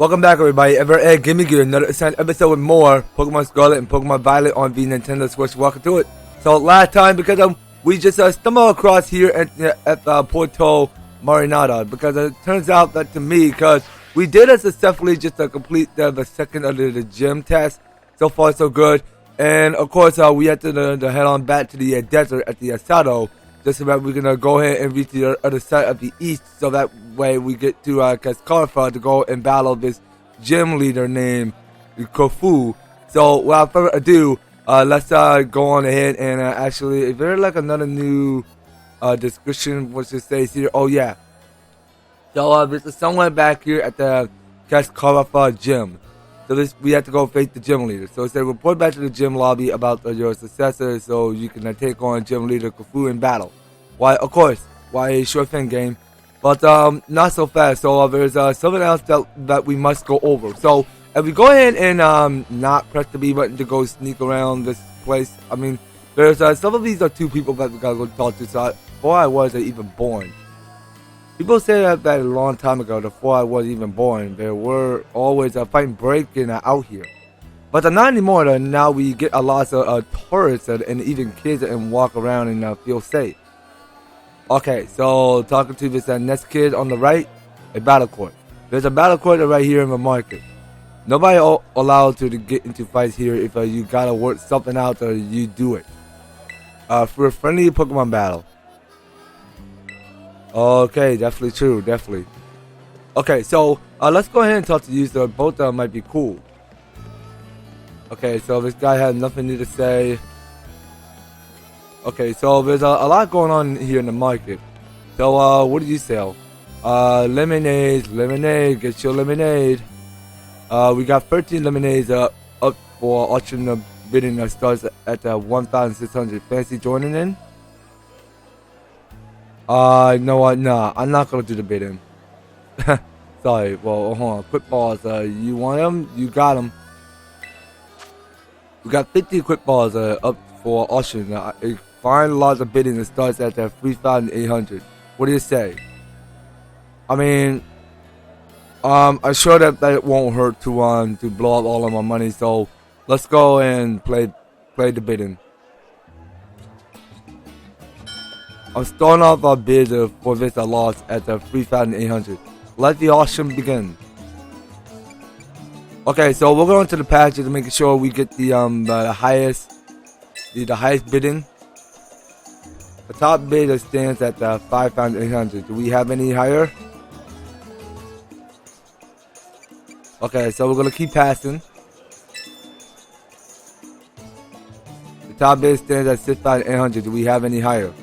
Welcome back, everybody. Give me another assigned episode with more Pokemon Scarlet and Pokemon Violet on the Nintendo Switch. Welcome to it. So last time, because we just stumbled across here at Porto Marinada, because it turns out that to me, because we did successfully just complete the second of the gym test. So far, so good. And of course, we had to head on back to the desert at the Asado, just so that we can go ahead and reach the other side of the east, so that way we get to Cascarrafa to go and battle this gym leader named Kofu. So without further ado, let's go on ahead and actually, is there like another new description what it says here? Oh yeah. So there's someone back here at the Cascarrafa gym. So we have to go face the gym leader. So it said report back to the gym lobby about your successor, so you can take on gym leader Kofu in battle. Why? Of course. Why? Sure thing, game. But not so fast. So there's something else that we must go over. So if we go ahead and not press the B button to go sneak around this place, I mean, there's some of these are two people that we gotta go talk to. So before I was even born. People say that a long time ago, before I was even born, there were always fighting breaking out here. But not anymore. Now we get a lot of tourists and even kids and walk around and feel safe. Okay, so talking to this next kid on the right, a battle court. There's a battle court right here in the market. Nobody allowed to get into fights here if you gotta work something out or you do it. For a friendly Pokemon battle. Okay, definitely true, definitely. Okay, so let's go ahead and talk to you. So both of them might be cool. Okay, so this guy had nothing new to say. Okay, so there's a lot going on here in the market. So what do you sell? Lemonade, get your lemonade. We got 13 lemonades up for auction bidding that starts at 1,600. Fancy joining in? You know what? Nah, I'm not gonna do the bidding. Sorry. Well, hold on. Quick balls. You want them? You got them. We got 50 quick balls up for auction. Find lots of bidding that starts at 3,800. What do you say? I mean, I'm sure that it won't hurt to blow up all of my money. So let's go and play the bidding. I'm starting off our bid for this loss at 3,800. Let the auction begin. Okay, so we're going to the package to make sure we get the highest bidding. The top bidder stands at 5,800. Do we have any higher? Okay, so we're gonna keep passing. The top bid stands at 6,800. Do we have any higher?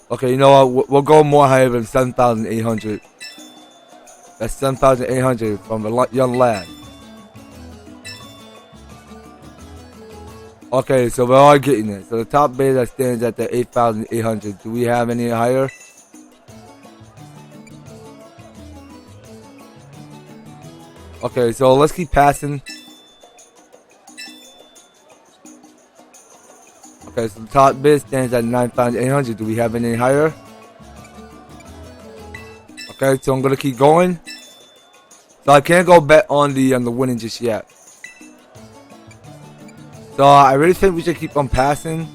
Okay, you know what? We'll go more higher than 7,800. That's 7,800 from a young lad. Okay, so we're all getting it. So the top bid that stands at the 8,800. Do we have any higher? Okay, so let's keep passing. Okay, so the top bid stands at 9,800. Do we have any higher? Okay, so I'm gonna keep going. So I can't go bet on the winning just yet. So I really think we should keep on passing.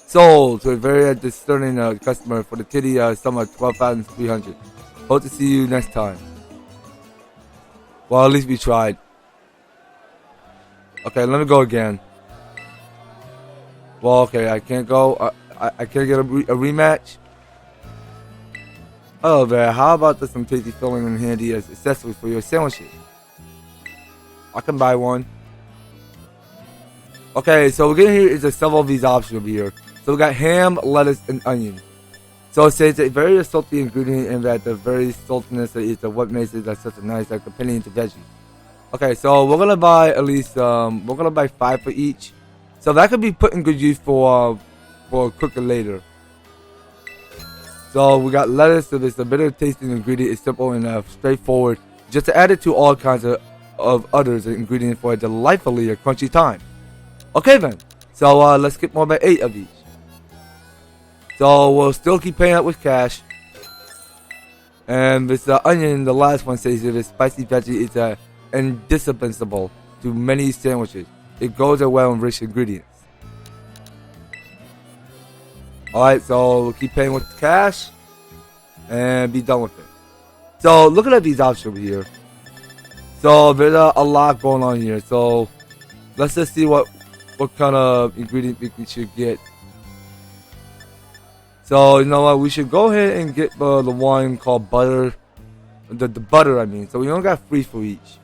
Sold to a very discerning customer for the kitty sum of 12,300. Hope to see you next time. Well, at least we tried. Okay, let me go again. Well, okay, I can't go. I can't get a rematch. Oh, there. How about some tasty filling and handy as accessories for your sandwiches? I can buy one. Okay, so we're getting here is several of these options over here. So we got ham, lettuce, and onion. So it says a very salty ingredient, and that the very saltiness is what makes it such a nice companion to veggies. Okay, so we're gonna buy at least we're gonna buy 5 for each. So that could be put in good use for cooking later. So we got lettuce. So this a bitter tasting ingredient. It's simple and straightforward. Just to add it to all kinds of others ingredients for a delightfully crunchy time. Okay then. So let's get more by 8 of each. So we'll still keep paying out with cash. And this onion, the last one, says that this spicy veggie is indispensable to many sandwiches. It goes well in rich ingredients. Alright, so we'll keep paying with cash and be done with it. So looking at these options here. So there's a lot going on here. So let's just see what kind of ingredient we should get. So you know what, we should go ahead and get the one called butter. The butter, I mean. So we only got 3 for each.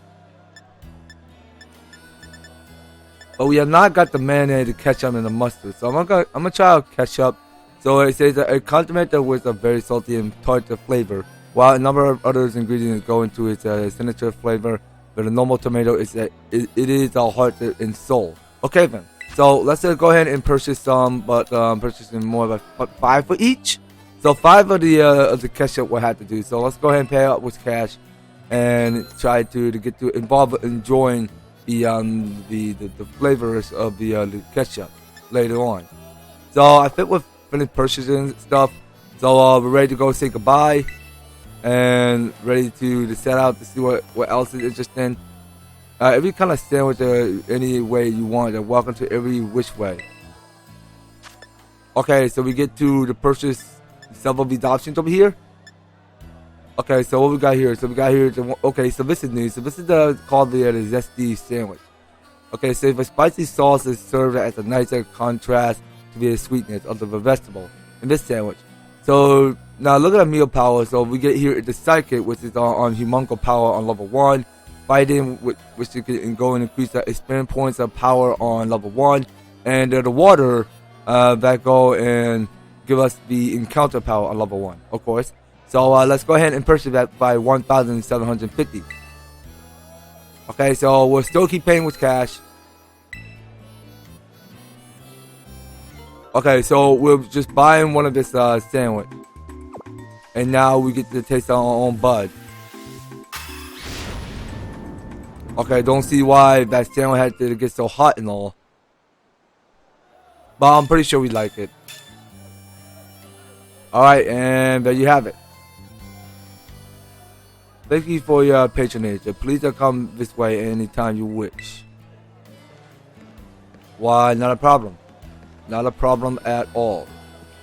But we have not got the mayonnaise, the ketchup, and the mustard. So I'm gonna try out ketchup. So it says that a condiment that with a very salty and tart flavor, while a number of other ingredients go into its signature flavor. But a normal tomato is it is our heart and soul. Okay then. So let's go ahead and purchase some, but purchasing more like 5 for each. So 5 of the ketchup we'll have to do. So let's go ahead and pay out with cash, and try to get to involve enjoying the flavors of the ketchup later on. So I think we're finished purchasing stuff. So we're ready to go say goodbye, and ready to set out to see what else is interesting. Every kind of sandwich any way you want. Welcome to every which way. Okay, so we get to the purchase several of these options over here. Okay, so what we got here? So we got here. Okay, so this is new. So this is called the zesty sandwich. Okay, so the spicy sauce is served as a nicer contrast to the sweetness of the vegetable in this sandwich. So now look at the meal power. So we get here the psychic, which is on humungal power on level 1. Fighting, which you can go and increase the experience points of power on level 1. And the water that go and give us the encounter power on level 1, of course. So let's go ahead and purchase that by 1,750. Okay, so we'll still keep paying with cash. Okay, so we're just buying one of this sandwich. And now we get to taste our own bud. Okay, don't see why that sandwich had to get so hot and all. But I'm pretty sure we like it. Alright, and there you have it. Thank you for your patronage. Please come this way anytime you wish. Why, not a problem. Not a problem at all.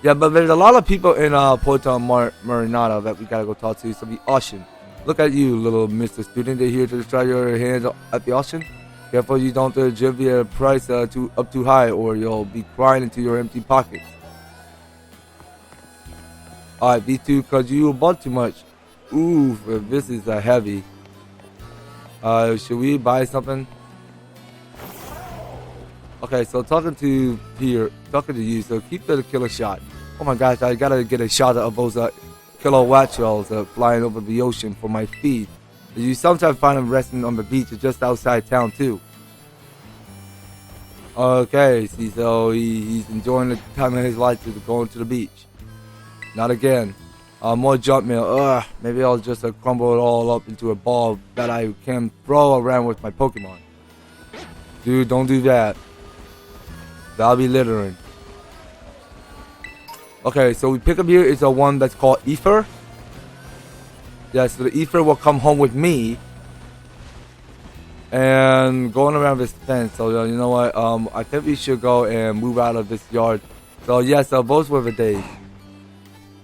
Yeah, but there's a lot of people in Porto Marinada that we gotta go talk to. So be auction. Look at you, little Mr. Student. They're here to try your hands at the auction. Careful you don't drive your price up too high, or you'll be crying into your empty pockets. Alright, these two, cause you bought too much. Ooh, this is heavy. Should we buy something? Okay, so talking to you. So keep the killer shot. Oh my gosh, I gotta get a shot of those killer watchwells flying over the ocean for my feed. You sometimes find them resting on the beach or just outside town too. Okay, see, so he's enjoying the time of his life to going to the beach. Not again. More junk mail. Ugh, maybe I'll just crumble it all up into a ball that I can throw around with my Pokemon. Dude, don't do that. That'll be littering. Okay, so we pick up here is a one that's called Ether. Yeah, so the Ether will come home with me. And going around this fence. So you know what? I think we should go and move out of this yard. So yes, those were the days.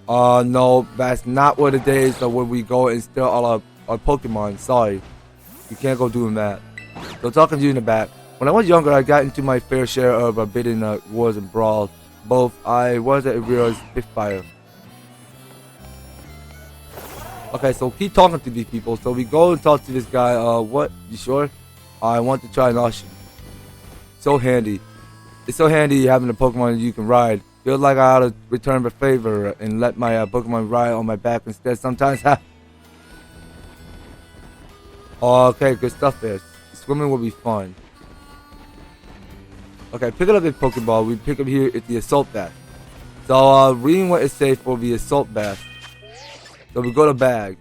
No, that's not what the days are when we go and steal all our Pokemon. Sorry. You can't go doing that. So talking to you in the back. When I was younger, I got into my fair share of bidding wars and brawls. Both I was a real Spitfire. Okay, so keep talking to these people. So we go and talk to this guy. What? You sure? I want to try an auction. So handy. It's so handy having a Pokemon you can ride. Feels like I ought to return the favor and let my Pokemon ride on my back instead sometimes. Okay, good stuff there. Swimming will be fun. Okay, pick up a Pokeball. We pick up here at the Assault Bath. So, reading what it says for the Assault Bath. So, we go to bag.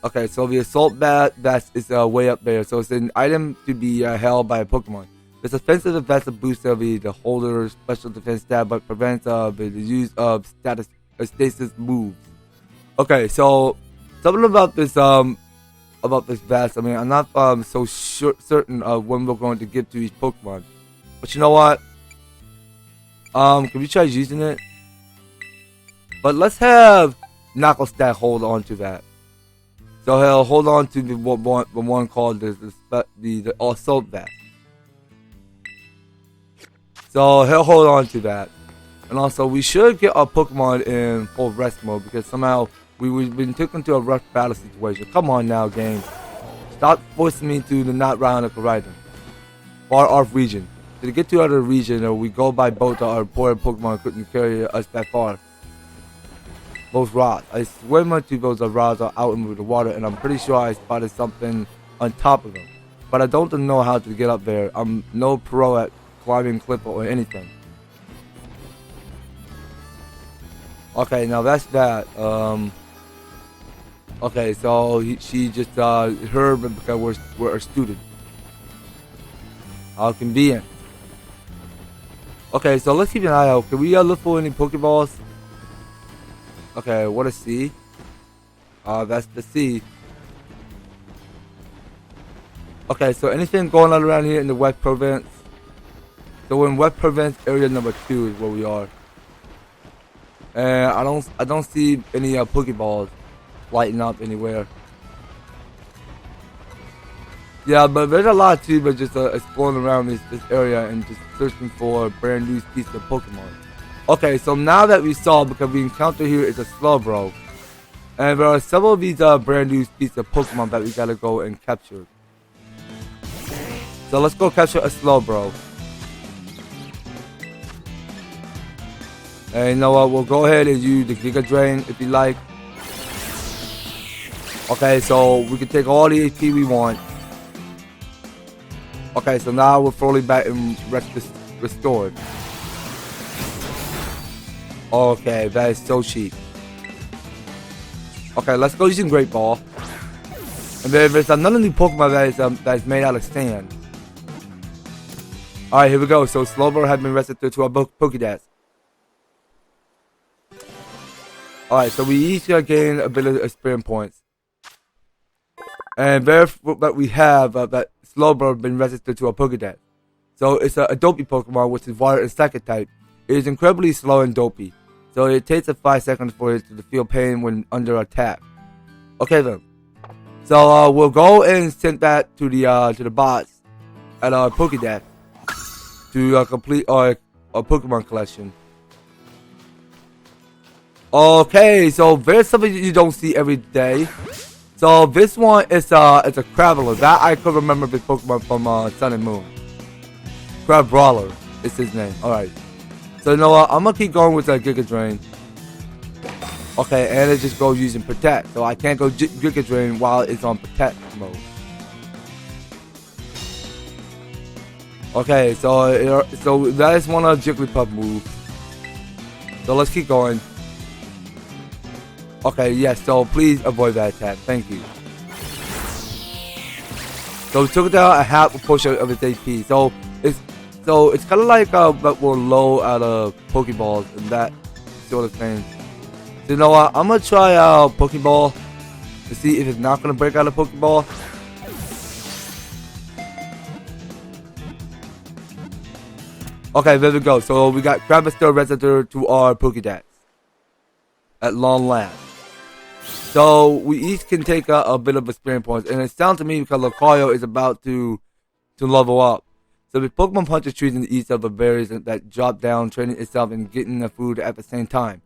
Okay, so the Assault Bath is way up there. So, it's an item to be held by a Pokemon. This offensive vest boosts the holder's special defense stat, but prevents the use of stasis moves. Okay, so something about this vest. I mean, I'm not so certain of when we're going to get to each Pokemon. But you know what? Can we try using it? But let's have Knucklestack hold on to that. So he'll hold on to the one called the Assault Vest. So he'll hold on to that. And also, we should get our Pokemon in full rest mode because somehow we've been taken to a rough battle situation. Come on now, game. Stop forcing me to the not round of Koraidon. Far off region. To get to other region, or we go by boat, our poor Pokemon couldn't carry us that far. Those rods. I swear my two those rods are out in the water, and I'm pretty sure I spotted something on top of them. But I don't know how to get up there. I'm no pro at climbing cliff or anything. Okay, now that's that. Okay, so she just heard because we're a student. How convenient. Okay, so let's keep an eye out. Can we look for any Pokeballs? Okay, what a C. That's the C. Okay, so anything going on around here in the West Province? So we're in West Province area number 2 is where we are. And I don't see any Pokeballs lighting up anywhere. Yeah, but there's a lot too, but just exploring around this area and just searching for brand new species of Pokemon. Okay, so now that we saw, because we encounter here is a Slowbro. And there are several of these brand new species of Pokemon that we gotta go and capture. So let's go capture a Slowbro. And you know what, we'll go ahead and use the Giga Drain if you like. Okay, so we can take all the HP we want. Okay, so now we're fully back and restored. Okay, that is so cheap. Okay, let's go using Great Ball. And then there's another new Pokemon that is made out of sand. Alright, here we go. So Slowbro has been registered to our Pokédex. Alright, so we each gain a bit of experience points. And that we have that Slowbro has been registered to a Pokédex. So it's a dopey Pokemon, which is water and psychic type. It is incredibly slow and dopey. So it takes 5 seconds for it to feel pain when under attack. Okay then. So we'll go and send that to the bots at our Pokédex to complete our Pokemon collection. Okay, so there's something you don't see every day. So this one is it's a Craveler. That I could remember this Pokemon from Sun and Moon. Crabrawler is his name. Alright. So you know what? I'm gonna keep going with that Giga Drain. Okay, and it just goes using Protect. So I can't go Giga Drain while it's on Protect mode. Okay, so that is one of Jigglypuff moves. So let's keep going. Okay, yes, so please avoid that attack. Thank you. So we took down a half portion of its HP. So it's kind of like that we're low out of Pokeballs and that sort of thing. So you know what? I'm gonna try Pokeball to see if it's not gonna break out of Pokeball. Okay, there we go. So we got Crabster registered to our Pokedex at long last. So we each can take a bit of experience points, and it sounds to me because Lucario is about to level up. So the Pokemon punches trees in the east of the berries that drop down, training itself and getting the food at the same time.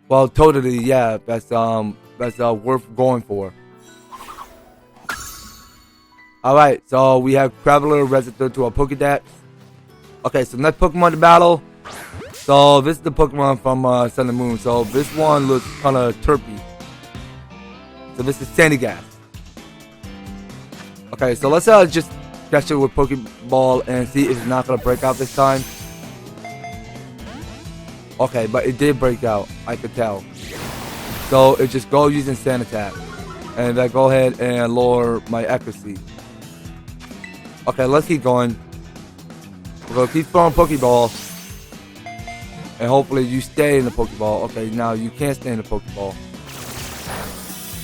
Well, totally, yeah, that's worth going for. All right, so we have Craveler registered to our Pokédex. Okay, so next Pokemon to battle. So this is the Pokemon from Sun and Moon. So this one looks kind of terpy. So this is Sandygast. Okay, so let's just catch it with Pokeball and see if it's not gonna break out this time. Okay, but it did break out. I could tell. So it just goes using Sand Attack, and I go ahead and lower my accuracy. Okay, let's keep going. We're gonna keep throwing Pokeball. and hopefully you stay in the Pokeball. Okay, now you can't stay in the Pokeball.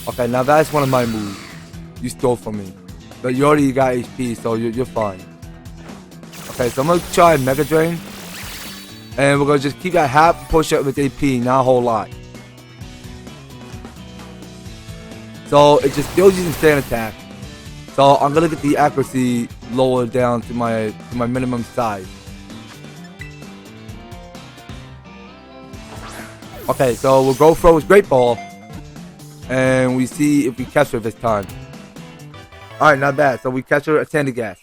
Okay, now that's one of my moves. You stole from me. But you already got HP, so you're fine. Okay, so I'm going to try Mega Drain. And we're going to just keep that half push up with AP, not a whole lot. So it just still using stand attack. So I'm going to get the accuracy lower down to my minimum size. Okay, so we'll go throw his Great Ball. And we see if we catch her this time. Alright, not bad. So we catch her at Sandygast.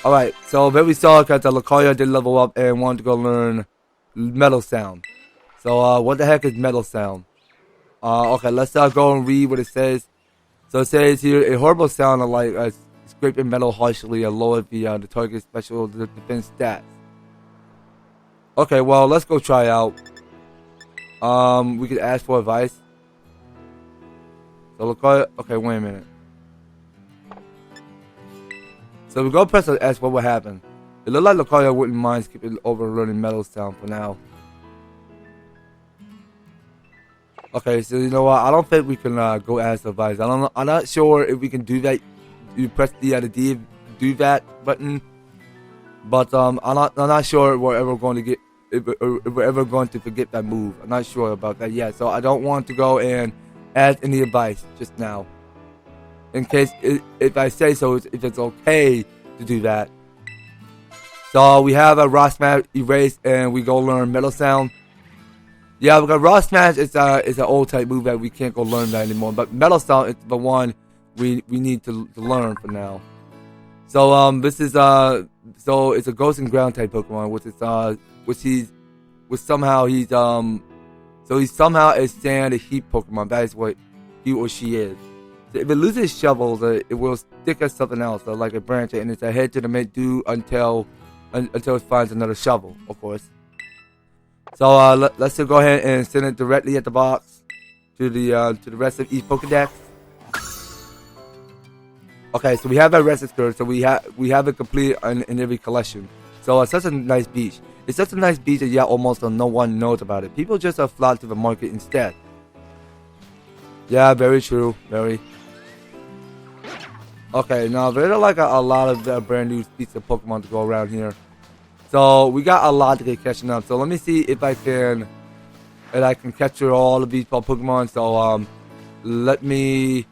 Alright, so there we saw that the Lucario did level up and wanted to go learn Metal Sound. So what the heck is Metal Sound? Okay, let's go and read what it says. So it says here, a horrible sound like scraping metal harshly and lower the target's special defense stats. Okay, well, let's go try out. We could ask for advice. So Lucario, okay, wait a minute. So we go press S, what would happen? It looked like Lucario wouldn't mind skipping over learning Metal Sound for now. Okay, so you know what? I don't think we can go ask advice. I'm not sure if we can do that. You press the D do that button, but I'm not sure if we're ever going to get if we're ever going to forget that move. I'm not sure about that yet. So I don't want to go and ask any advice just now. In case if I say so, if it's okay to do that. So we have a Rock Smash erased, and we go learn Metal Sound. Yeah, because Rock Smash is an old type move that we can't go learn that anymore. But Metal Sound is the one we need to learn for now. So this is so it's a Ghost and Ground type Pokemon, which somehow he's so he's somehow a Sand and Heat Pokemon. That is what he or she is. So if it loses shovels, it will stick at something else, like a branch, and it's a head to the mid do until it finds another shovel, of course. So let's just go ahead and send it directly at the box to the rest of each Pokédex. Okay, so we have that register, so we have it complete in every collection. So it's such a nice beach. It's such a nice beach that yeah, almost no one knows about it. People just flock to the market instead. Yeah, very true, very. Okay, now there are like a lot of brand new species of Pokemon to go around here. So we got a lot to get catching up. So let me see if I can capture all of these Pokemon. So let me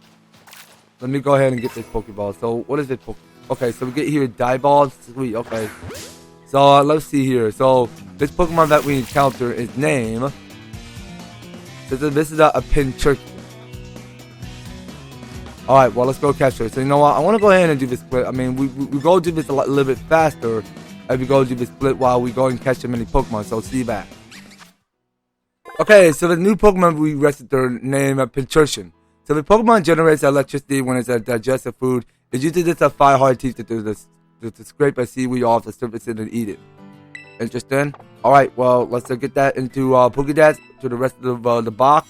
go ahead and get this Pokeball. So what is it? Okay, so we get here Dieball. Sweet. Okay. So let's see here. So this Pokemon that we encounter is named. So this is a Pinchurkin. Alright, well, let's go catch her. So, you know what? I want to go ahead and do this split. I mean, we go do this a little bit faster as we go do this split while we go and catch the many Pokemon. So, see you back. Okay, so the new Pokemon we rested their name Pinchurkin. So, the Pokemon generates electricity when it's digested food. It uses its 5 hard teeth to scrape a seaweed off the surface and eat it. Interesting? Alright, well, let's get that into Pokédex to the rest of the box.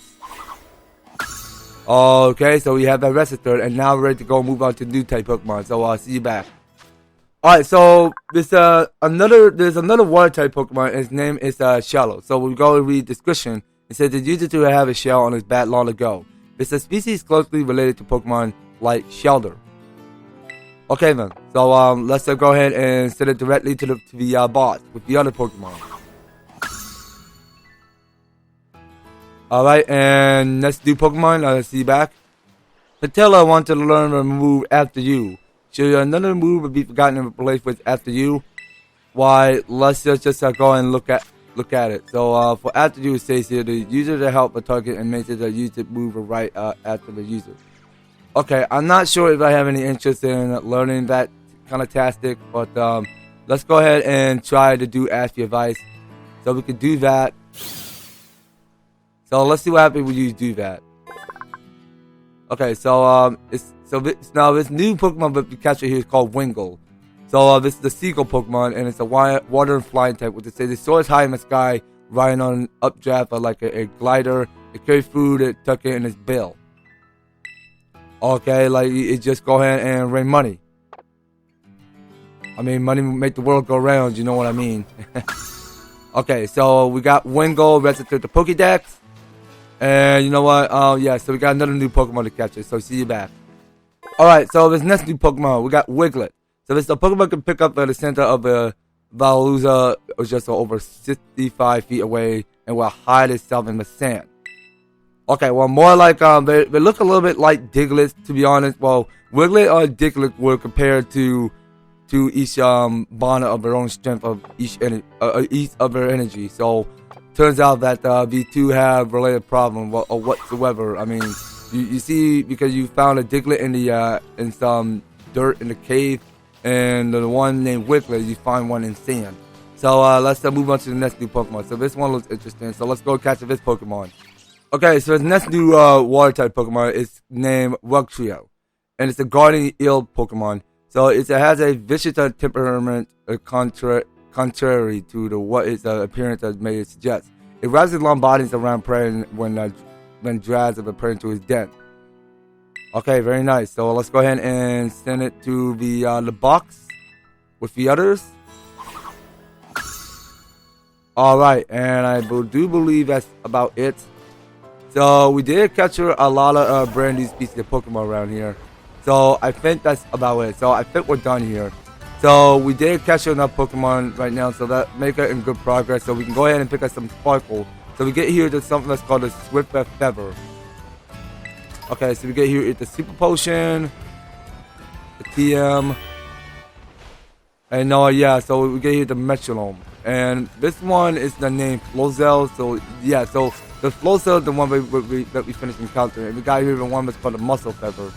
Okay, so we have that registered, and now we're ready to go move on to new type Pokemon. So I'll see you back. Alright, so there's another water type Pokemon, and his name is Shallow. So we go and read the description. It says it used to have a shell on its back long ago. It's a species closely related to Pokemon like Shelter. Okay then, so let's go ahead and send it directly to the boss with the other Pokemon. Alright, and next new Pokemon, let's see back. Patella wanted to learn a move after you. Should another move be forgotten and replaced with after you? Why, let's just go and look at it. So for after you, it says here, the user to help a target and makes it a user move right after the user. Okay, I'm not sure if I have any interest in learning that kind of tactic, but let's go ahead and try to do ask your advice. So we can do that. So let's see what happens when you do that. Okay, so now this new Pokemon that we capture here is called Wingull. So this is the Seagull Pokemon, and it's a water and flying type. What they say, it soars high in the sky, riding on an updraft like a glider. It carries food, it tucks it in its bill. Okay, like it just go ahead and rain money. I mean, money make the world go round, you know what I mean. Okay, so we got Wingo registered the Pokédex. And you know what? Yeah, so we got another new Pokemon to capture. So see you back. Alright, so this next new Pokemon, we got Wiglet. So this a Pokemon can pick up at the center of a Valuza, or just over 65 feet away, and will hide itself in the sand. Okay, well, more like, they look a little bit like Diglett, to be honest. Well, Wiglet or Diglett were compared to each bond of their own strength of each of their energy. So turns out that the two have related problem or whatsoever. I mean, you see, because you found a Diglett in some dirt in the cave, and the one named Wiglet, you find one in sand. So let's move on to the next new Pokemon. So this one looks interesting. So let's go catch this Pokemon. Okay, so the next new water type Pokemon is named Rugtrio, and it's a guardian eel Pokemon. So it has a vicious temperament, contrary to what its appearance may suggest. It wraps its long bodies around prey when drags of a prey into his den. Okay, very nice. So let's go ahead and send it to the box with the others. All right, and I do believe that's about it. So we did capture a lot of brand new species of Pokemon around here. So I think that's about it. So I think we're done here. So we did capture enough Pokemon right now, so that make it in good progress. So we can go ahead and pick up some Sparkle. So we get here to something that's called a Swift Feather. Okay, so we get here it's the Super Potion, the TM, and yeah, so we get here the Metronome. And this one is the name Flozel. So yeah, so the Flozel is the one that we finished encountering. And we got here the one that's called the Muscle Feather.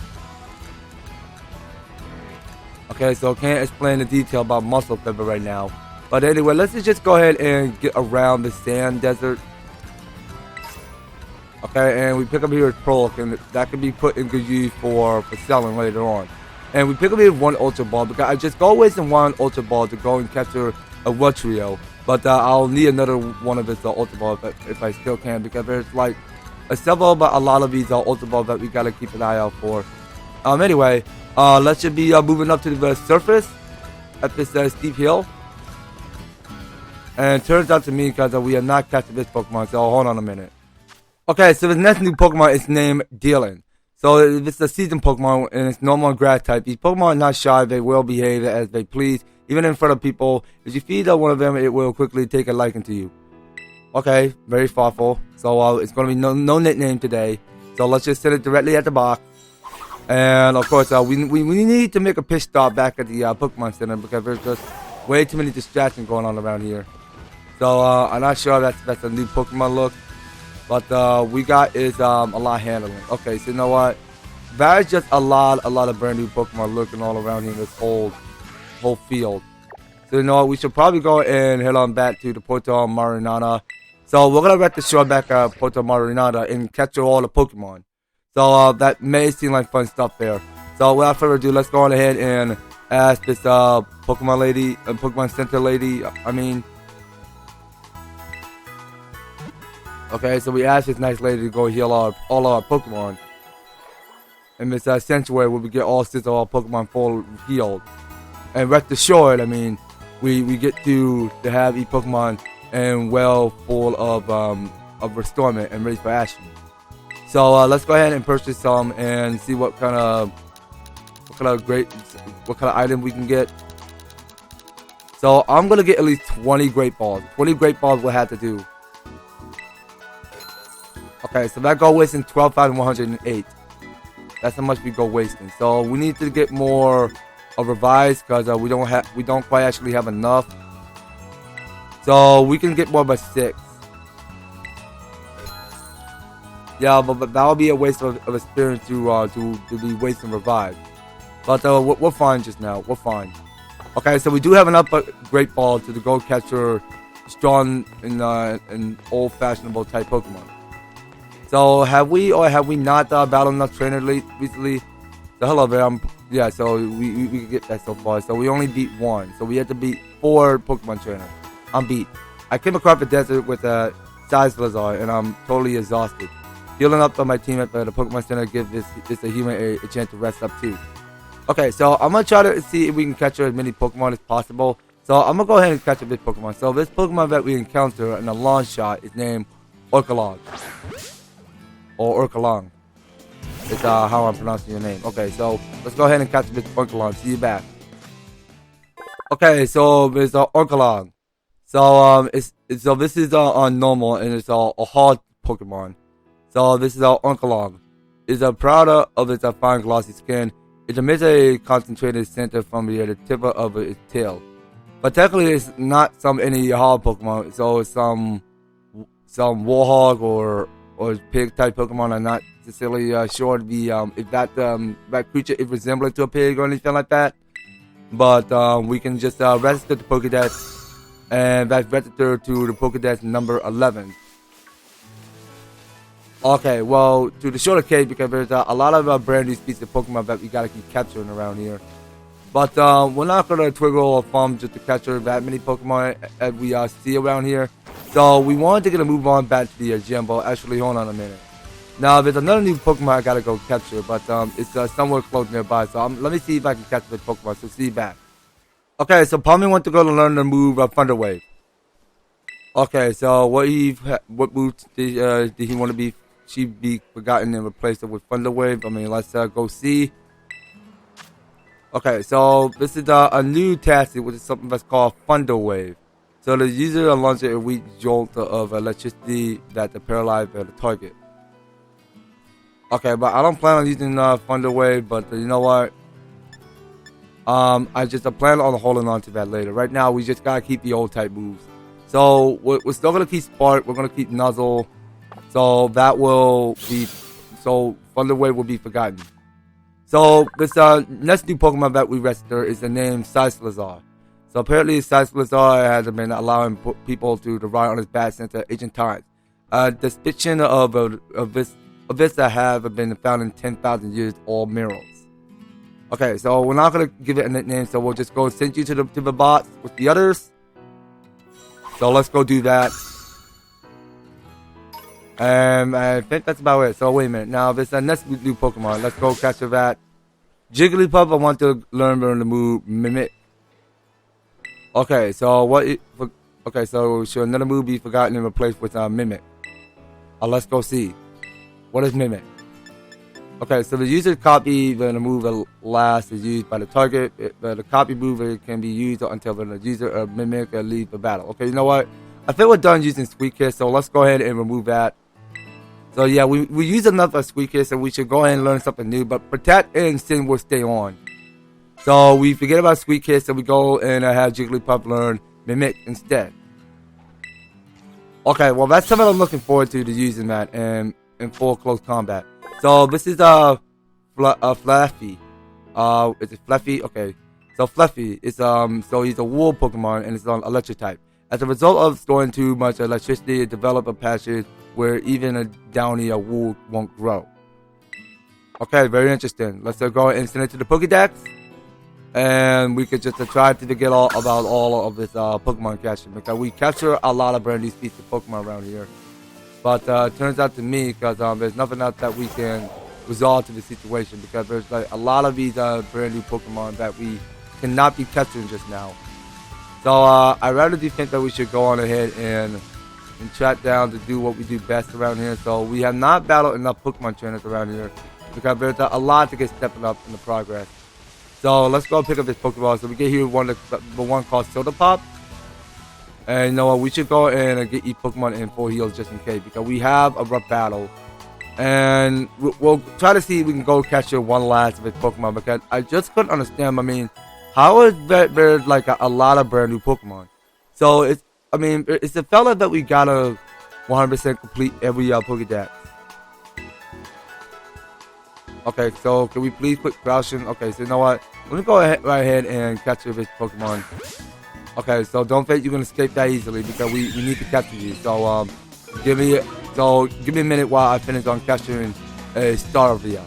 Okay, so can't explain the detail about Muscle Feather right now. But anyway, let's just go ahead and get around the sand desert. Okay, and we pick up here a Prologue, and that can be put in good use for selling later on. And we pick up here one Ultra Ball, because I just go wasting one Ultra Ball to go and capture a Rugtrio. But I'll need another one of his Ultra Balls if I still can, because there's like several, but a lot of these Ultra Balls that we gotta keep an eye out for. Anyway, let's just be moving up to the surface at this steep hill. And it turns out to me, because we have not captured this Pokemon, so hold on a minute. Okay, so the next new Pokemon is named Dylan. So it's a seasoned Pokemon, and it's normal grass type. These Pokemon are not shy, they will behave as they please, even in front of people. If you feed one of them, it will quickly take a liking to you. Okay, very thoughtful. So it's going to be no nickname today. So let's just send it directly at the box. And of course, we need to make a pitch stop back at the Pokemon Center, because there's just way too many distractions going on around here. So I'm not sure that's a new Pokemon look. But we got is a lot handling. Okay, so you know what? That is just a lot of brand new Pokemon looking all around here in this whole field. So you know what? We should probably go and head on back to the Porto Marinada. So we're gonna wreck the shore back at Porto Marinada and capture all the Pokemon. So that may seem like fun stuff there. So without further ado, let's go on ahead and ask this Pokemon lady, Pokemon Center lady. Okay, so we asked this nice lady to go heal all our Pokemon. In this sanctuary where we get all 6 of our Pokemon full healed. And wreck the shore, we get to have each Pokemon and well full of restorement and ready for action. So let's go ahead and purchase some and see what kind of item we can get. So I'm gonna get at least 20 Great Balls. 20 Great Balls will have to do. Okay, so that go wasting 12,108. That's how much we go wasting. So we need to get more revised, because we don't quite actually have enough. So we can get more by 6. Yeah, but that will be a waste of experience to be wasting revive. But we're fine just now. We're fine. Okay, so we do have enough Great Ball to go capture strong and old-fashionable type Pokemon. So have we or have we not battled enough trainer recently? So hello there. Yeah, so we can get that so far. So we only beat 1. So we had to beat 4 Pokemon trainers. I'm beat. I came across the desert with a size Lizard, and I'm totally exhausted. Healing up on my team at the Pokemon Center gives this a human a chance to rest up too. Okay, so I'm gonna try to see if we can catch as many Pokemon as possible. So I'm gonna go ahead and catch this Pokemon. So this Pokemon that we encounter in a long shot is named Orkalong. Or Orkalong. It's how I'm pronouncing your name. Okay, so let's go ahead and catch this Orkalong. See you back. Okay, so there's Orkalong. So so this is on normal and it's a hard Pokemon. So this is Orkalong. It's a proud of its fine glossy skin. It emits a concentrated center from the tip of its tail. But technically it's not any hard Pokemon. So it's some Warhog or pig type Pokemon. I'm not necessarily sure if that creature is resembling to a pig or anything like that. But we can just register the Pokédex. And that's registered to the Pokédex number 11. Okay, well, to the shorter case, because there's a lot of brand new species of Pokemon that we gotta keep capturing around here. But we're not gonna twiddle our thumbs just to capture that many Pokemon as we see around here. So we wanted to move on back to the gym, but actually, hold on a minute. Now, there's another new Pokemon I gotta go capture, but it's somewhere close nearby. So let me see if I can catch the Pokemon. So see you back. Okay, so Palmy wants to go to learn the move Thunder Wave. Okay, so what move did he want to be forgotten and replaced with Thunder Wave? I mean, let's go see. Okay, so this is a new task, which is something that's called Thunder Wave. So the user launches a weak jolt of electricity that paralyzes the target. Okay, but I don't plan on using Thunder Wave, but you know what? I just plan on holding on to that later. Right now, we just gotta keep the old type moves. So we're still gonna keep Spark. We're gonna keep Nuzzle. So that will be. So Thunder Wave will be forgotten. So this next new Pokemon that we register is the name Scythelizar. So apparently Scythelizar has been allowing people to ride on his back since ancient times. Description of this that have been found in 10,000 years old minerals. Okay, so we're not gonna give it a nickname, so we'll just go send you to the box with the others. So let's go do that. And I think that's about it. So wait a minute. Now this next new Pokemon. Let's go capture that. Jigglypuff, I want to learn the move Mimic. Okay, so so should another move be forgotten and replaced with Mimic? Let's go see. What is Mimic? Okay, so the user copy the move last is used by the target. The copy move can be used until the user mimic leaves the battle. Okay, you know what? I think we're done using Sweet Kiss, so let's go ahead and remove that. So yeah, we use enough of Sweet Kiss, and we should go ahead and learn something new. But Protect and Sin will stay on. So we forget about Sweet Kiss, and we go and have Jigglypuff learn Mimic instead. Okay, well that's something I'm looking forward to using that in full close combat. So this is Fluffy. Is it Fluffy? Okay. So Fluffy is so he's a wool Pokemon and it's on electric type. As a result of storing too much electricity, it develops a patches where even a downy wool won't grow. Okay, very interesting. Let's go and send it to the Pokédex, and we could just try to get about all of this Pokemon catching, because we capture a lot of brand new species of Pokemon around here. But turns out to me, because there's nothing else that we can resolve to the situation, because there's like a lot of these brand new Pokemon that we cannot be capturing just now. So I rather do think that we should go on ahead and track down to do what we do best around here. So we have not battled enough Pokemon trainers around here, because there's a lot to get stepping up in the progress. So let's go pick up this Pokeball. So we get here the one called Soda Pop. And you know what, we should go and get each Pokemon in full heals just in case, because we have a rough battle. And we'll try to see if we can go capture one last of his Pokemon, because I just couldn't understand. I mean, how is there's like a lot of brand new Pokemon? So it's a fella that we gotta 100% complete every Pokédex. Okay, so can we please quit crouching? Okay, so you know what? Let me go right ahead and capture this Pokemon. Okay, so don't think you're gonna escape that easily, because we need to capture you. So give me a minute while I finish on capturing Staravia.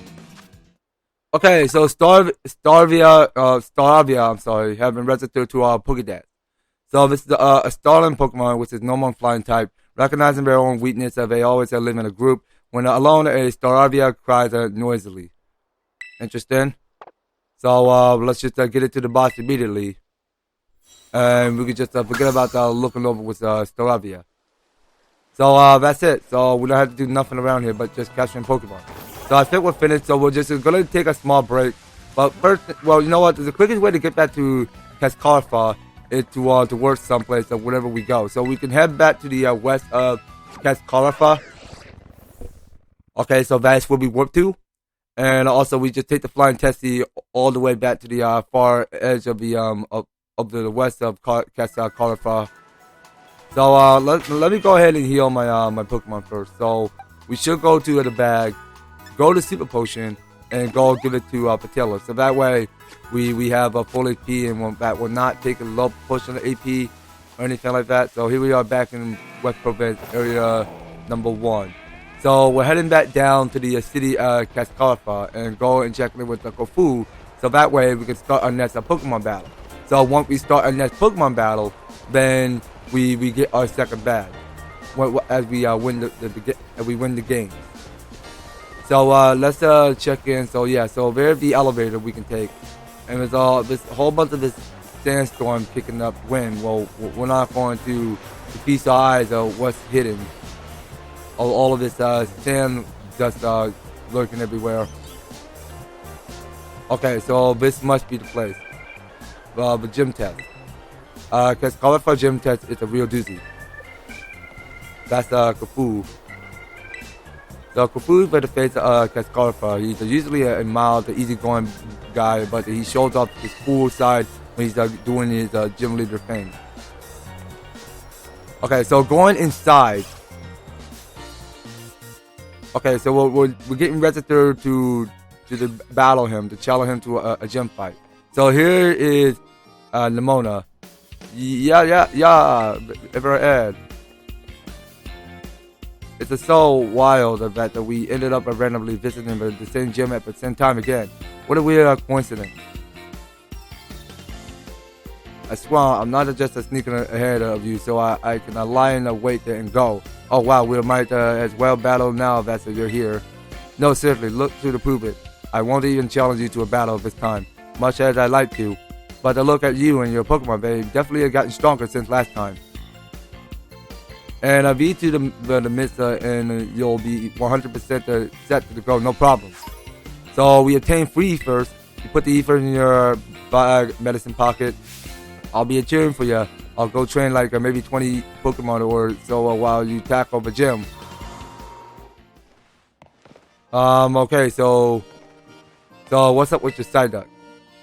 Okay, so Staravia, I'm sorry, have been registered to our Pokédex. So this is a Starling Pokemon, which is normal flying type. Recognizing their own weakness, they always live in a group. When alone, a Staravia cries noisily. Interesting. So let's just get into the boss immediately. And we can just forget about looking over with Staravia. So that's it. So we don't have to do nothing around here but just capturing Pokemon. So I think we're finished. So we're just going to take a small break. But first, well, you know what? The quickest way to get back to Cascarrafa is to work someplace or wherever we go. So we can head back to the west of Cascarrafa. Okay, so that's where we warp to. And also we just take the flying Tessie all the way back to the far edge of the west of Cascarrafa. So let me go ahead and heal my Pokemon first. So we should go to the bag, go to Super Potion, and go give it to Patilla. So that way we have a full AP and that will not take a low push on the AP or anything like that. So here we are back in West Province area number 1. So we're heading back down to the city Cascarrafa and go and check in with the Kofu. So that way we can start our next Pokemon battle. So once we start our next Pokemon battle, then we get our second bag as we win the game. So let's check in. So yeah, so there's the elevator we can take, and there's this whole bunch of this sandstorm picking up wind. Well, we're not going to feast our eyes on what's hidden. All of this sand dust lurking everywhere. Okay, so this must be the place. The gym test. Because Cascarrafa gym test is a real doozy. That's Kofu. So Kofu is by the face of Cascarrafa. He's usually a mild, easygoing guy, but he shows off his cool side when he's doing his gym leader thing. Okay, so going inside. Okay, so we're getting registered to battle him, to challenge him to a gym fight. So here is Nimona. Yeah, ever Ed. It's so wild that we ended up randomly visiting the same gym at the same time again. What a weird coincidence. I swear, I'm not just sneaking ahead of you, so I can lie in wait there and go. Oh wow, we might as well battle now if you're here. No, seriously, look to prove it. I won't even challenge you to a battle this time, much as I'd like to. But to look at you and your Pokemon, they definitely have gotten stronger since last time. And be to the midst and you'll be 100% set to go, no problem. So we obtain free first. You put the ether in your bag, medicine pocket. I'll be cheering for you. I'll go train like maybe 20 Pokemon or so while you tackle the gym. Okay, so what's up with your side duck?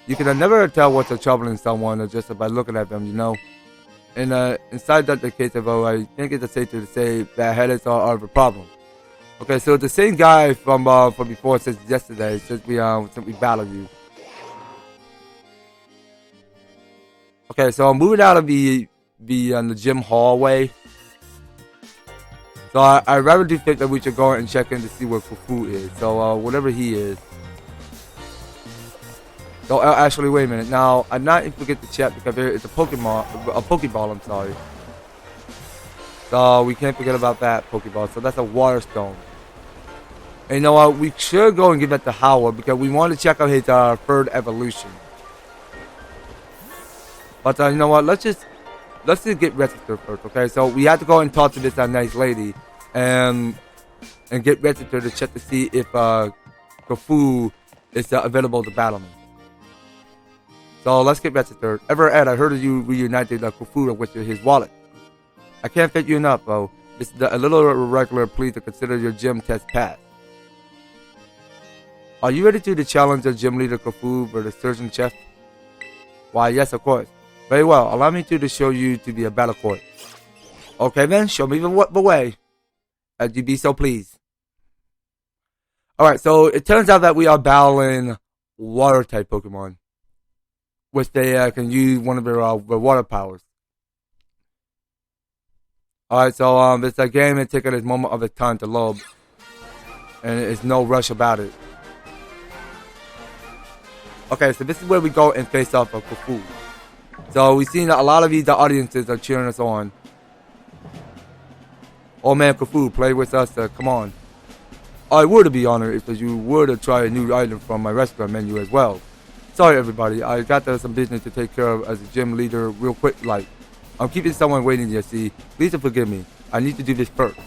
You can never tell what's troubling someone just by looking at them, you know. And inside that the case of I think it's safe to say that headaches are the problem. Okay, so the same guy from before since yesterday, since we battled you. Okay, so I'm moving out of the gym hallway. So I rather do think that we should go and check in to see where Kofu is. So whatever he is. So actually, wait a minute. Now I'm not even forget to check because there is a Pokeball. I'm sorry. So we can't forget about that Pokeball. So that's a Water Stone. And you know what? We should go and give that to Howard because we want to check out his third evolution. But you know what? Let's just get registered first, okay? So we have to go and talk to this nice lady and get registered to check to see if Kofu is available to battle me. So let's get registered. Ed, I heard you reunited Kofu with his wallet. I can't fit you enough, though. This is a little irregular plea to consider your gym test passed. Are you ready to challenge the gym leader Kofu versus the surgeon chef? Why, yes, of course. Very well. Allow me to show you to be a battle court. Okay, then. Show me the way. As you be so pleased. Alright, so it turns out that we are battling water-type Pokemon. Which they can use one of their water powers. Alright, so it's a game that's taking its moment of its time to load. And there's no rush about it. Okay, so this is where we go and face off of Kofu. So we've seen that a lot of these audiences are cheering us on. Oh man, Kofu, play with us, come on. I would be honored if you were to try a new item from my restaurant menu as well. Sorry everybody, I got some business to take care of as a gym leader real quick. Like, I'm keeping someone waiting here, see. Please forgive me. I need to do this first.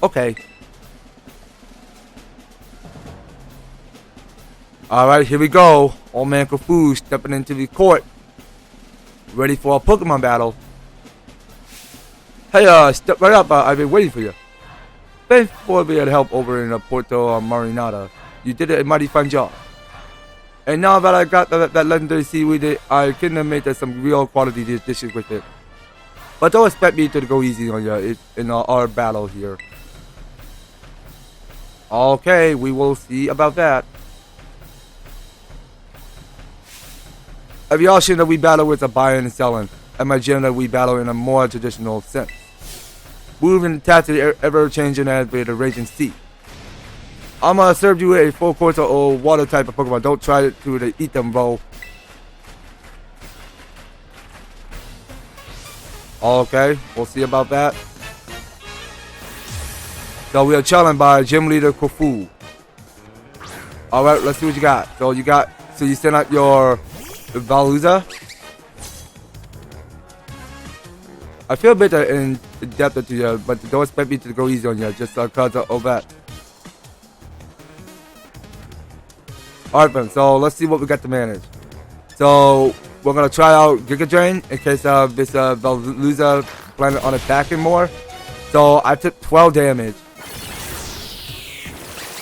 Okay. Alright, here we go. Old man Kofu stepping into the court. Ready for a Pokemon battle. Hey, step right up. I've been waiting for you. Thanks for being help over in Porto Marinada. You did a mighty fine job. And now that I got that legendary seaweed, I can make some real quality dishes with it. But don't expect me to go easy on you in our battle here. Okay, we will see about that. Have you all seen that we battle with a buying and selling? At my gym that we battle in a more traditional sense. Moving attached to the ever-changing as with a raging sea. I'm gonna serve you a full course of water type of Pokemon. Don't try to eat them, bro. Okay, we'll see about that. So we are challenged by gym leader Kofu. Alright, let's see what you got. So you sent out your Valuza. I feel a bit in depth to you, but don't expect me to go easy on you just because of that. Alright then, so let's see what we got to manage. So we're gonna try out Giga Drain in case this Valuza planning on attacking more. So I took 12 damage.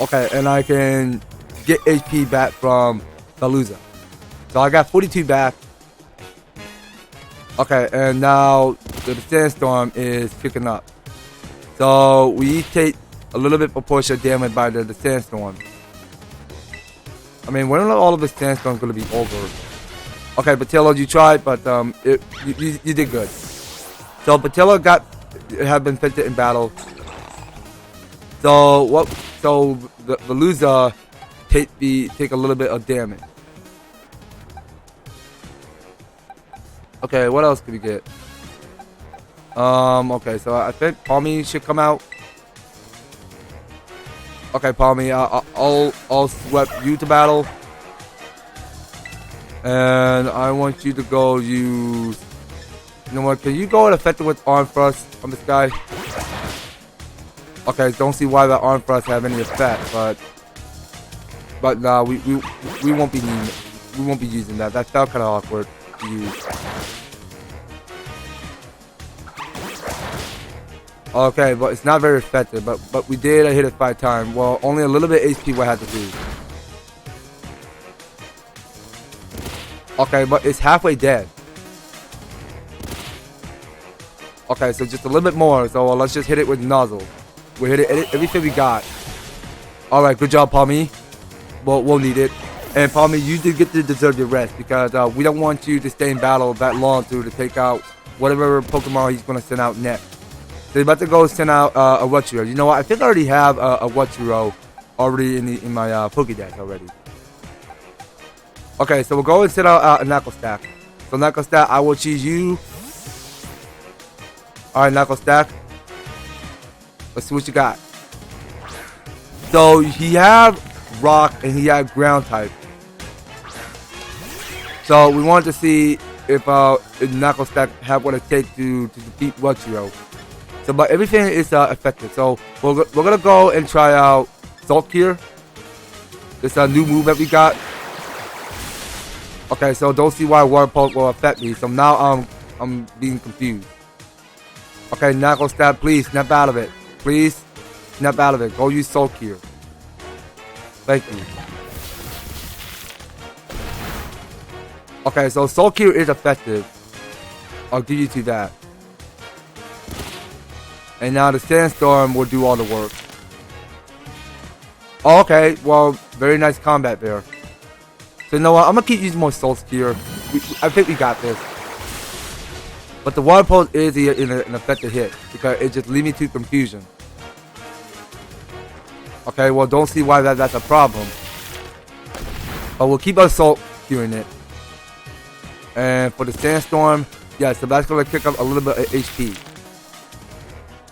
Okay, and I can get HP back from Valuza. So I got 42 back. Okay, and now the sandstorm is picking up. So we take a little bit proportional damage by the sandstorm. I mean, when are all of the sandstorms going to be over? Okay, Patella, you tried, but you did good. So Patella have been affected in battle. So what? So the Valuza take a little bit of damage. Okay, what else can we get? Okay, so I think Palmy should come out. Okay, Palmy, I'll sweep you to battle. And I want you to go use... You know what, can you go and affect it with Arm Thrust on this guy? Okay, don't see why that Arm Thrust have any effect, but nah, we won't be using that. That felt kind of awkward to use. Okay, but it's not very effective. But we did hit it 5 times. Well, only a little bit HP we had to do. Okay, but it's halfway dead. Okay, so just a little bit more. So let's just hit it with Nozzle. We hit it everything we got. All right, good job, Palmy. Well, we'll need it. And Palmy, you do get to deserve your rest because we don't want you to stay in battle that long to take out whatever Pokemon he's gonna send out next. So he's about to go send out a Wachiro. You know what? I think I already have a Wachiro already in my Pokédex already. Okay, so we'll go and send out a Knuckle Stack. So Knuckle Stack, I will choose you. All right, Knuckle Stack. Let's see what you got. So he have Rock and he had Ground type. So we wanted to see if Knuckle Stack have what it takes to defeat Wachiro. So, but everything is effective. So we're gonna go and try out Salt here. This new move that we got. Okay, so don't see why Water Pulse will affect me. So now I'm being confused. Okay, Knuckle Stack, please snap out of it. Please snap out of it. Go use Salt here. Thank you. Okay, so Soul Cure is effective. I'll give you to that. And now the Sandstorm will do all the work. Oh, okay, well, very nice combat there. So you know what, I'm gonna keep using more Soul Cure. I think we got this. But the Water Pulse is an effective hit because it just leaves me to confusion. Okay, well, don't see why that's a problem. But we'll keep our Salt Curing it. And for the Sandstorm, yeah, so that's going to kick up a little bit of HP.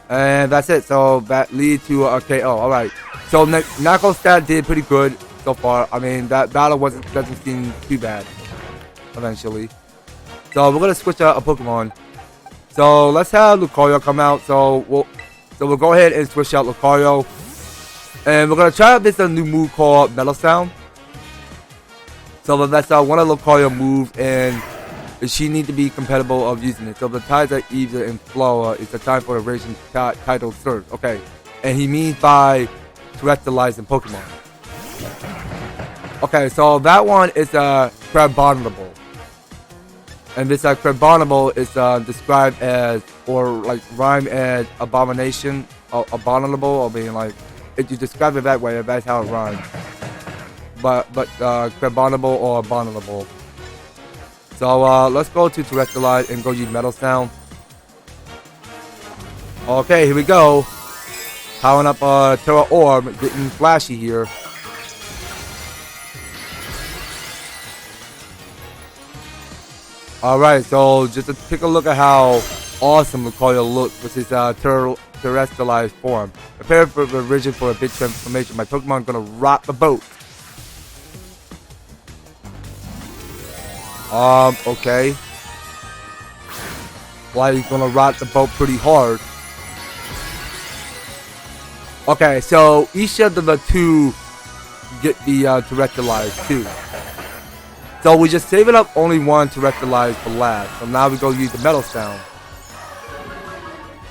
And that's it. So that leads to a KO. Alright. So Knuckle Stat did pretty good. so far. I mean, that battle doesn't seem too bad. Eventually, so we're gonna switch out a Pokemon. So let's have Lucario come out. So we'll go ahead and switch out Lucario, and we're gonna try out this new move called Metal Sound. So that's one of Lucario moves, and she needs to be compatible of using it. So the tides are either in flow. It's the time for the raging tidal surge. Okay, and he means by terrestrializing Pokemon. Okay, so that one is Crabominable. And this Crabominable is described as, or like rhyme as abomination, abominable, I mean like, if you describe it that way, that's how it rhymes. But Crabominable or abominable. So let's go to Terrestrialize and go use Metal Sound. Okay, here we go. Powering up Terra Orb, getting flashy here. Alright, so just to take a look at how awesome Lucario looks with his terrestrialized form. Prepare for the region for a big transformation. My Pokemon gonna rock the boat. Okay. Like he's gonna rock the boat pretty hard. Okay, so each of the two get the terrestrialized too. So we just saving up only one terrestrialized for last. So now we go use the Metal Sound.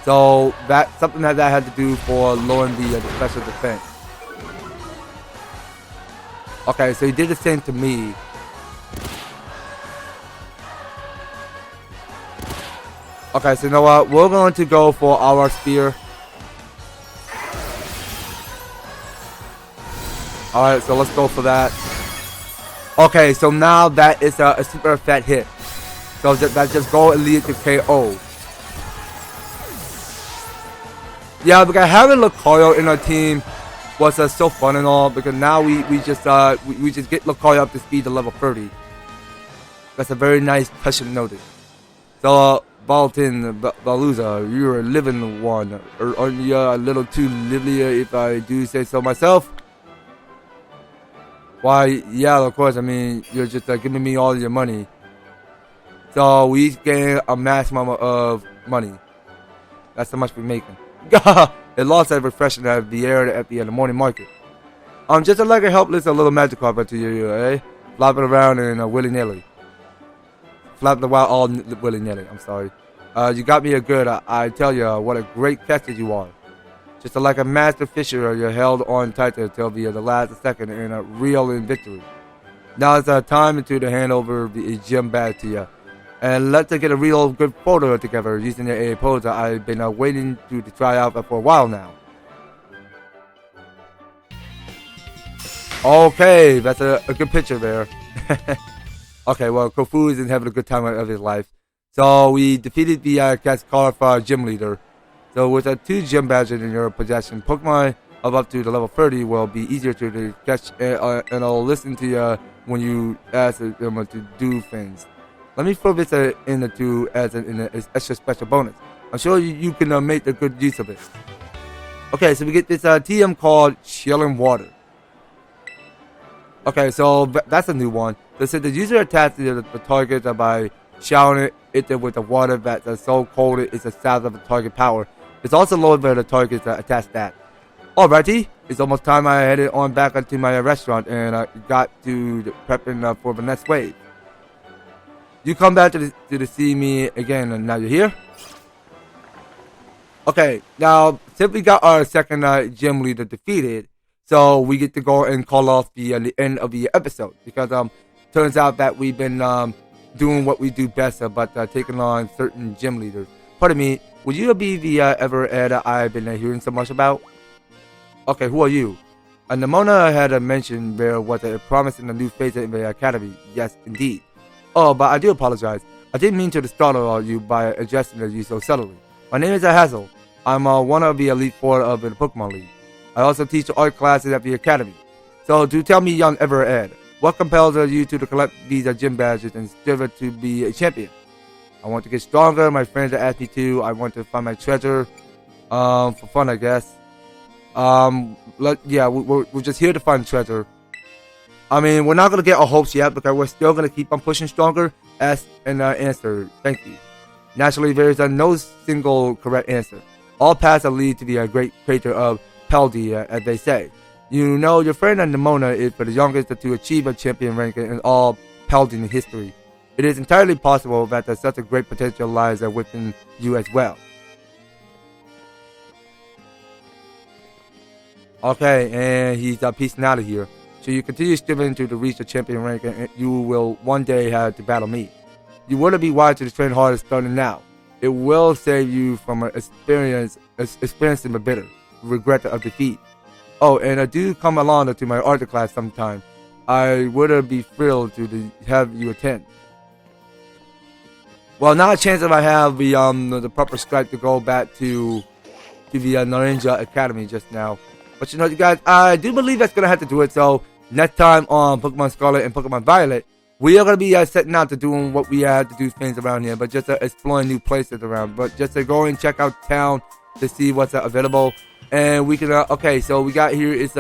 So that's something that had to do for lowering the special defense. Okay, so he did the same to me. Okay, so you know what? We're going to go for our spear. Alright, so let's go for that. Okay, so now that is a super fat hit. So that just go and lead to KO. Yeah, because having Lucario in our team was so fun and all, because now we just get Lucario up to speed to level 30. That's a very nice touching notice. So Baltin Baluza, you're a living one. Or aren't you a little too lively if I do say so myself? Why, yeah, of course, I mean, you're just giving me all your money. So we each gain a maximum of money. That's how much we're making. It lost that refreshing at the air at the morning market. Just like a helpless a little magic carpet to you, eh? Flopping around in willy-nilly. Flapping around all willy-nilly, I'm sorry. You got me a good, I tell you, what a great catcher you are. Just like a master fisher, you're held on tight until the last second in a real in victory. Now it's time to hand over the gym bag to you. And let's get a real good photo together using a pose that I've been waiting to try out for a while now. Okay, that's a good picture there. Okay, well, Kofu isn't having a good time of his life. So we defeated the Cascarrafa gym leader. So with 2 gym badges in your possession, Pokemon of up to the level 30 will be easier to catch, and I'll listen to you when you ask them to do things. Let me throw this in the 2 as an extra special bonus. I'm sure you can make a good use of it. Okay, so we get this TM called Chilling Water. Okay, so that's a new one. They said the user attacks the target by showering it with the water that's so cold it's the size of the target power. It's also lowered where the target attached that. Alrighty, it's almost time I headed on back into my restaurant and got to prepping for the next wave. You come back to see me again, and now you're here. Okay, now since we got our second gym leader defeated, so we get to go and call off the end of the episode, because turns out that we've been doing what we do best, but taking on certain gym leaders. Pardon me, would you be the ever Ed I've been hearing so much about? Okay, who are you? Namona had mentioned there was a promise in the new phase in the academy. Yes, indeed. Oh, but I do apologize. I didn't mean to startle you by addressing you so subtly. My name is Hazel. I'm one of the Elite Four of the Pokemon League. I also teach art classes at the academy. So do tell me, young Ever Ed, what compels you to collect these gym badges and strive to be a champion? I want to get stronger. My friends asked me to. I want to find my treasure. For fun, I guess. Yeah, we're just here to find treasure. I mean, we're not going to get our hopes yet because we're still going to keep on pushing stronger. Ask and answer. Thank you. Naturally, there is no single correct answer. All paths lead to the great crater of Paldea, as they say. You know, your friend Nemona is for the youngest to achieve a champion rank in all Paldean history. It is entirely possible that such a great potential lies within you as well. Okay, and he's piecing out of here. So you continue striving to reach the champion rank, and you will one day have to battle me. You wouldn't be wise to train harder starting now. It will save you from experiencing the bitter regret of defeat. Oh, and do come along to my art class sometime. I would be thrilled to have you attend. Well, not a chance if I have the proper stripe to go back to the Ninja Academy just now. But you know, you guys, I do believe that's gonna have to do it. So next time on Pokemon Scarlet and Pokemon Violet, we are gonna be setting out to doing what we have to do things around here, but just exploring new places around. But just to go and check out town to see what's available, and we can. Okay, so we got here is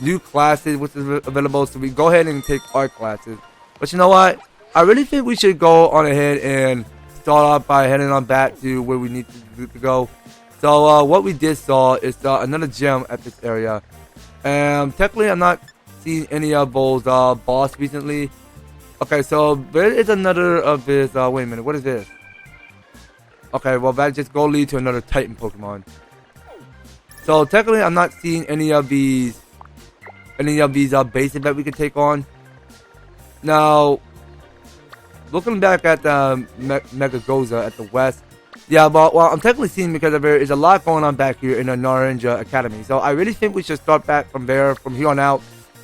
new classes which is available. So we go ahead and take art classes. But you know what? I really think we should go on ahead and start off by heading on back to where we need to go. So what we did saw is another gym at this area. Technically I'm not seeing any of those boss recently. Okay, so there is another of this. Wait a minute, what is this? Okay, well that just go lead to another Titan Pokemon. So technically I'm not seeing any of these bases that we can take on. Now, looking back at Mega Goza at the west. Yeah, but well, I'm technically seeing because there is a lot going on back here in the Ninja Academy. So I really think we should start back from here on out.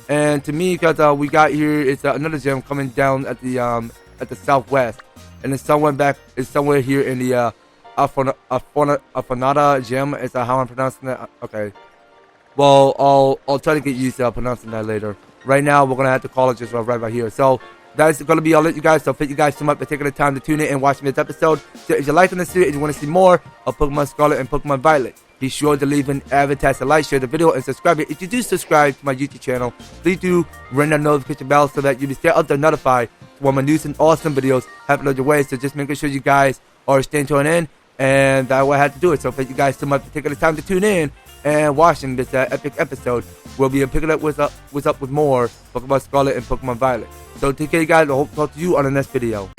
And to me, because we got here, it's another gym coming down at the southwest, and it's somewhere here in the Afonada gym. Is how I'm pronouncing that? Okay. Well, I'll try to get used to pronouncing that later. Right now, we're gonna have to call it just right here. So that's going to be all it, you guys. So thank you guys so much for taking the time to tune in and watching this episode. So if you're liking this series and you want to see more of Pokemon Scarlet and Pokemon Violet, be sure to leave an advertisement, like, share the video, and subscribe. If you do subscribe to my YouTube channel, please do ring that notification bell so that you will stay up to notified when my new and awesome videos happen on your way. So just making sure you guys are staying tuned in, and that's what I had to do it. So thank you guys so much for taking the time to tune in and watching this epic episode. We'll be picking up what's up with more Pokemon Scarlet and Pokemon Violet. So take care, guys. I hope to talk to you on the next video.